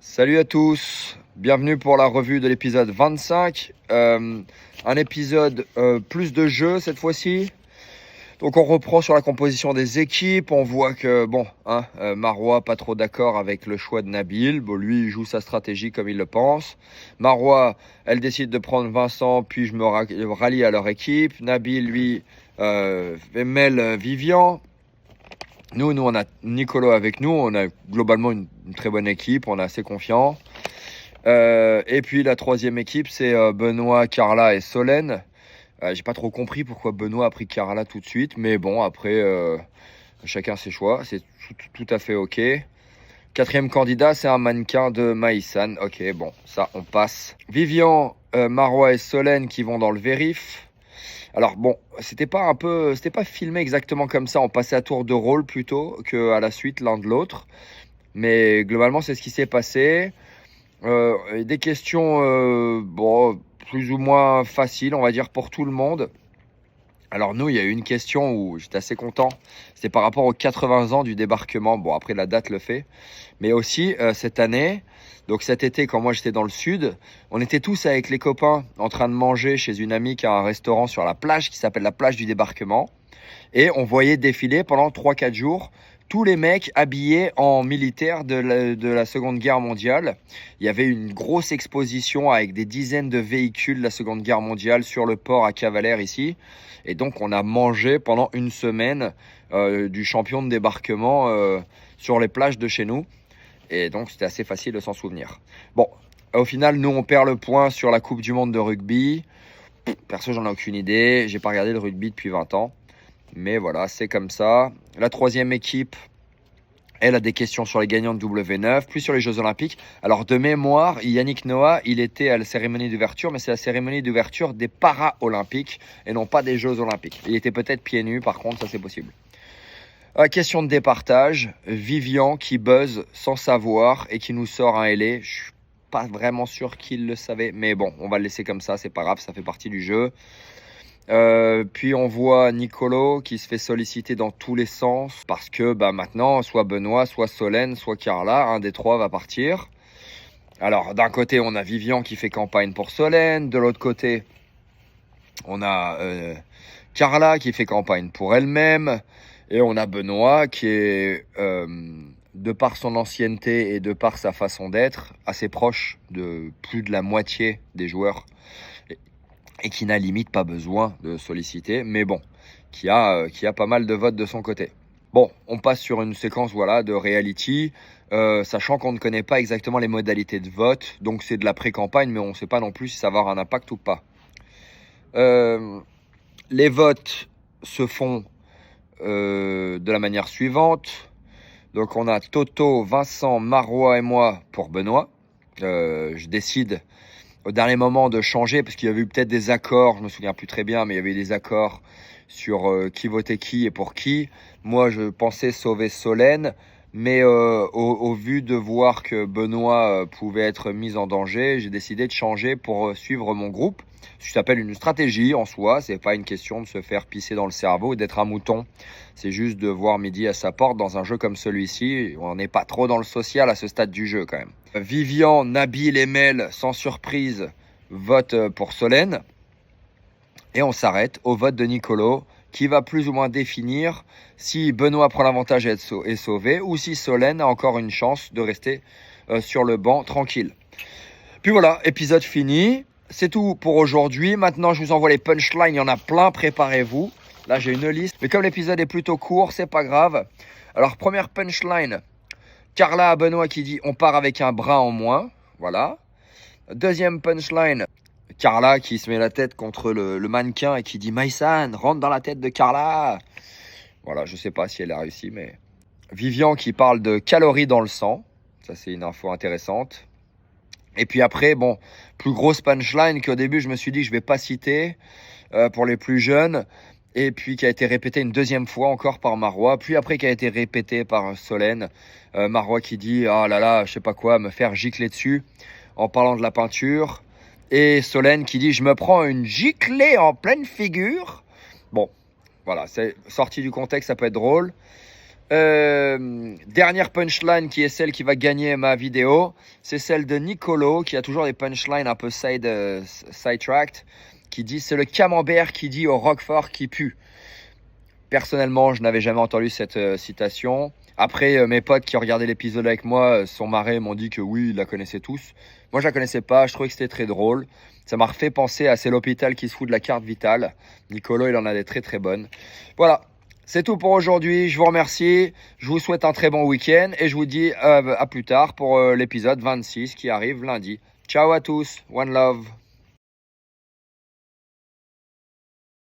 Salut à tous, bienvenue pour la revue de l'épisode 25. Un épisode plus de jeux cette fois-ci. Donc on reprend sur la composition des équipes. On voit que Marois pas trop d'accord avec le choix de Nabil. Bon, lui il joue sa stratégie comme il le pense. Marois, elle décide de prendre Vincent, puis je me rallie à leur équipe. Nabil lui mêle Vivian. Nous, on a Nicolo avec nous. On a globalement une très bonne équipe. On est assez confiants. Et puis la troisième équipe, c'est Benoît, Carla et Solène. J'ai pas trop compris pourquoi Benoît a pris Carla tout de suite. Mais bon, après, chacun ses choix. C'est tout à fait OK. Quatrième candidat, c'est un mannequin de Maïsan. OK, bon, ça, on passe. Vivian, Marois et Solène qui vont dans le vérif. Alors bon, c'était pas filmé exactement comme ça, on passait à tour de rôle plutôt qu'à la suite l'un de l'autre. Mais globalement, c'est ce qui s'est passé. Des questions plus ou moins faciles, on va dire, pour tout le monde. Alors nous, il y a eu une question où j'étais assez content. C'était par rapport aux 80 ans du débarquement. Bon, après, la date le fait. Mais aussi, cette année, donc cet été, quand moi j'étais dans le sud, on était tous avec les copains en train de manger chez une amie qui a un restaurant sur la plage qui s'appelle la plage du débarquement. Et on voyait défiler pendant 3-4 jours tous les mecs habillés en militaire de la Seconde Guerre mondiale. Il y avait une grosse exposition avec des dizaines de véhicules de la Seconde Guerre mondiale sur le port à Cavalère ici. Et donc on a mangé pendant une semaine du champion de débarquement sur les plages de chez nous. Et donc c'était assez facile de s'en souvenir. Bon, au final, nous on perd le point sur la Coupe du Monde de rugby. Perso, j'en ai aucune idée. J'ai pas regardé le rugby depuis 20 ans. Mais voilà, c'est comme ça. La troisième équipe, elle a des questions sur les gagnants de W9, plus sur les Jeux Olympiques. Alors de mémoire, Yannick Noah, il était à la cérémonie d'ouverture, mais c'est la cérémonie d'ouverture des Para-Olympiques et non pas des Jeux Olympiques. Il était peut-être pieds nus, par contre, ça c'est possible. Question de départage, Vivian qui buzz sans savoir et qui nous sort un LA. Je suis pas vraiment sûr qu'il le savait, mais bon, on va le laisser comme ça, c'est pas grave, ça fait partie du jeu. Puis on voit Nicolo qui se fait solliciter dans tous les sens parce que maintenant, soit Benoît, soit Solène, soit Carla, un des trois va partir. Alors d'un côté, on a Vivian qui fait campagne pour Solène, de l'autre côté, on a Carla qui fait campagne pour elle-même. Et on a Benoît qui est, de par son ancienneté et de par sa façon d'être, assez proche de plus de la moitié des joueurs et qui n'a limite pas besoin de solliciter, mais bon, qui a pas mal de votes de son côté. Bon, on passe sur une séquence de reality, sachant qu'on ne connaît pas exactement les modalités de vote, donc c'est de la pré-campagne, mais on ne sait pas non plus si ça va avoir un impact ou pas. Les votes se font de la manière suivante. Donc on a Toto, Vincent, Marois et moi pour Benoît. Je décide au dernier moment de changer parce qu'il y avait eu peut-être des accords, je me souviens plus très bien, mais il y avait eu des accords sur qui votait qui et pour qui. Moi je pensais sauver Solène, mais au vu de voir que Benoît pouvait être mis en danger, j'ai décidé de changer pour suivre mon groupe. Ce qui s'appelle une stratégie en soi, c'est pas une question de se faire pisser dans le cerveau et d'être un mouton. C'est juste de voir midi à sa porte dans un jeu comme celui-ci. On n'est pas trop dans le social à ce stade du jeu quand même. Vivian, Nabil et Mel, sans surprise, votent pour Solène. Et on s'arrête au vote de Nicolo, qui va plus ou moins définir si Benoît prend l'avantage et est sauvé, ou si Solène a encore une chance de rester sur le banc tranquille. Puis voilà, épisode fini. C'est tout pour aujourd'hui. Maintenant, je vous envoie les punchlines. Il y en a plein, préparez-vous. Là, j'ai une liste. Mais comme l'épisode est plutôt court, c'est pas grave. Alors, première punchline. Carla à Benoît qui dit « On part avec un bras en moins ». Voilà. Deuxième punchline. Carla qui se met la tête contre le mannequin et qui dit « Maïsan, rentre dans la tête de Carla ». Voilà, je sais pas si elle a réussi, mais... Vivian qui parle de calories dans le sang. Ça, c'est une info intéressante. Et puis après, plus grosse punchline qu'au début, je me suis dit que je vais pas citer pour les plus jeunes. Et puis qui a été répétée une deuxième fois encore par Marois. Puis après qui a été répétée par Solène. Marois qui dit « Ah là là, je sais pas quoi, me faire gicler dessus » en parlant de la peinture. Et Solène qui dit « Je me prends une giclée en pleine figure ». Bon, voilà, c'est sorti du contexte, ça peut être drôle. Dernière punchline qui est celle qui va gagner ma vidéo, c'est celle de Nicolo qui a toujours des punchlines un peu sidetracked, qui dit c'est le camembert qui dit au roquefort qui pue. Personnellement, je n'avais jamais entendu cette citation. Après, mes potes qui regardaient l'épisode avec moi sont marrés, m'ont dit que oui, ils la connaissaient tous. Moi, je la connaissais pas, je trouvais que c'était très drôle. Ça m'a refait penser à C'est l'hôpital qui se fout de la carte vitale. Nicolo, il en a des très très bonnes. Voilà, c'est tout pour aujourd'hui. Je vous remercie. Je vous souhaite un très bon week-end et je vous dis à plus tard pour l'épisode 26 qui arrive lundi. Ciao à tous, one love.